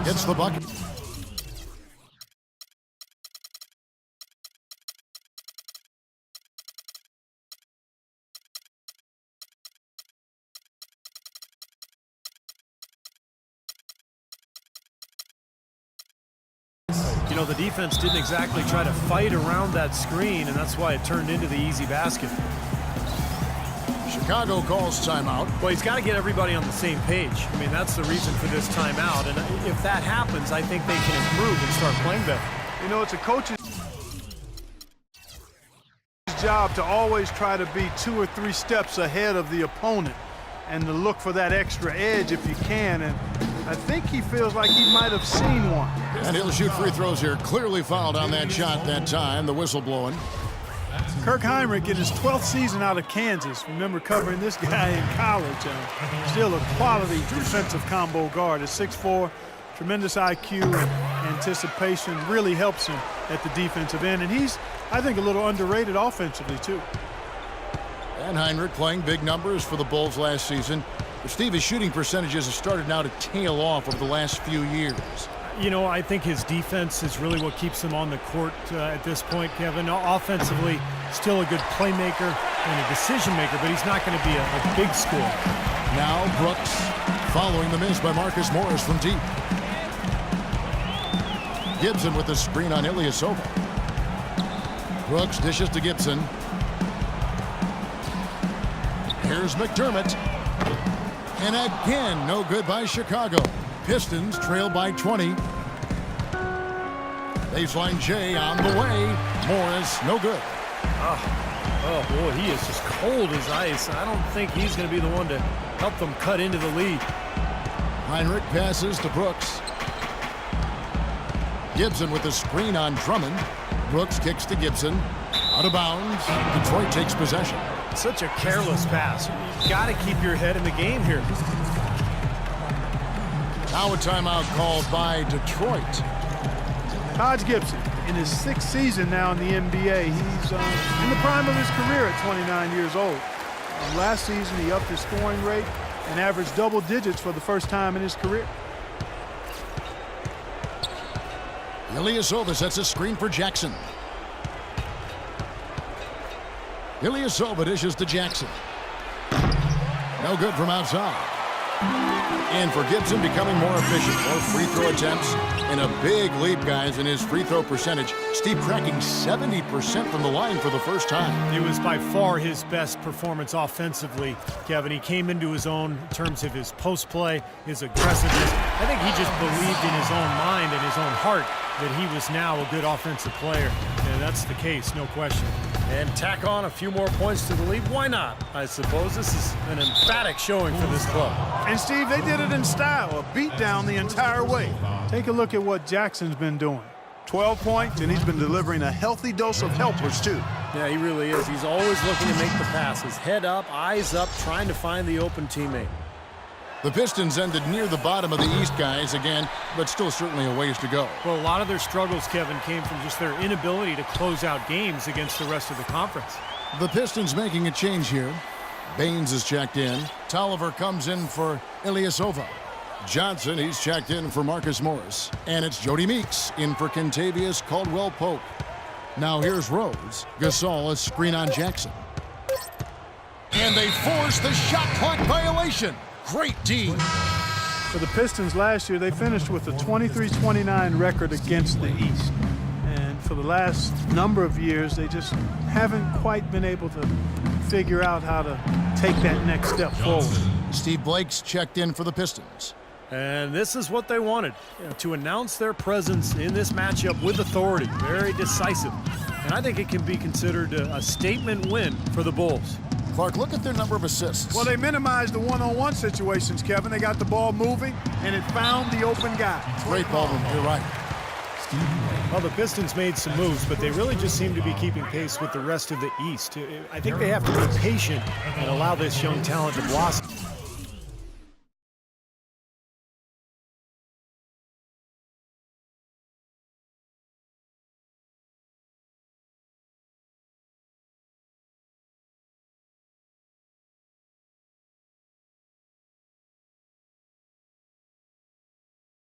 hits the bucket. You know, the defense didn't exactly try to fight around that screen, and that's why it turned into the easy basket. Chicago calls timeout. Well, he's got to get everybody on the same page. I mean, that's the reason for this timeout, and if that happens, I think they can improve and start playing better. You know, it's a coach's job to always try to be 2 or 3 steps ahead of the opponent and to look for that extra edge if you can, and I think he feels like he might have seen one. And he'll shoot free throws here. Clearly fouled on that shot that time. The whistle blowing. Kirk Hinrich in his 12th season out of Kansas. Remember covering this guy in college. Still a quality defensive combo guard. At 6'4", tremendous IQ and anticipation really helps him at the defensive end. And he's, I think, a little underrated offensively, too. And Hinrich playing big numbers for the Bulls last season. But Steve, his shooting percentages have started now to tail off over the last few years. You know, I think his defense is really what keeps him on the court at this point, Kevin. Offensively, still a good playmaker and a decision maker, but he's not going to be a big scorer. Now Brooks following the miss by Marcus Morris from deep. Gibson with the screen on Ilyasova. Brooks dishes to Gibson. Here's McDermott. And again, no good by Chicago. Pistons trail by 20. Baseline J on the way. Morris, no good. Oh, boy, he is just cold as ice. I don't think he's going to be the one to help them cut into the lead. Hinrich passes to Brooks. Gibson with the screen on Drummond. Brooks kicks to Gibson. Out of bounds. Detroit takes possession. Such a careless pass. You've got to keep your head in the game here. Now a timeout called by Detroit. Taj Gibson, in his 6th season now in the NBA, he's in the prime of his career at 29 years old. Last season, he upped his scoring rate and averaged double digits for the first time in his career. Ilyasova sets a screen for Jackson. Ilyasova dishes to Jackson. No good from outside. And for Gibson, becoming more efficient. More free throw attempts and a big leap, guys, in his free throw percentage. Steve cracking 70% from the line for the first time. It was by far his best performance offensively, Kevin. He came into his own in terms of his post play, his aggressiveness. I think he just believed in his own mind and his own heart that he was now a good offensive player. And that's the case, no question. And tack on a few more points to the lead. Why not? I suppose this is an emphatic showing for this club. And Steve, they did it in style, a beat down the entire way. Take a look at what Jackson's been doing. 12 points, and he's been delivering a healthy dose of helpers, too. Yeah, he really is. He's always looking to make the passes. Head up, eyes up, trying to find the open teammate. The Pistons ended near the bottom of the East, guys, again, but still certainly a ways to go. Well, a lot of their struggles, Kevin, came from just their inability to close out games against the rest of the conference. The Pistons making a change here. Baines is checked in. Tolliver comes in for Ilyasova. Johnson, he's checked in for Marcus Morris. And it's Jody Meeks in for Kentavious Caldwell-Pope. Now here's Rose. Gasol, a screen on Jackson. And they force the shot clock violation. Great D. For the Pistons last year, they finished with a 23-29 record against the East. And for the last number of years, they just haven't quite been able to figure out how to take that next step forward. Steve Blake's checked in for the Pistons. And this is what they wanted, to announce their presence in this matchup with authority. Very decisive. And I think it can be considered a statement win for the Bulls. Clark, look at their number of assists. Well, they minimized the one-on-one situations, Kevin. They got the ball moving, and it found the open guy. Great ball movement. You're right. Well, the Pistons made some moves, but they really just seem to be keeping pace with the rest of the East. I think they have to be patient and allow this young talent to blossom.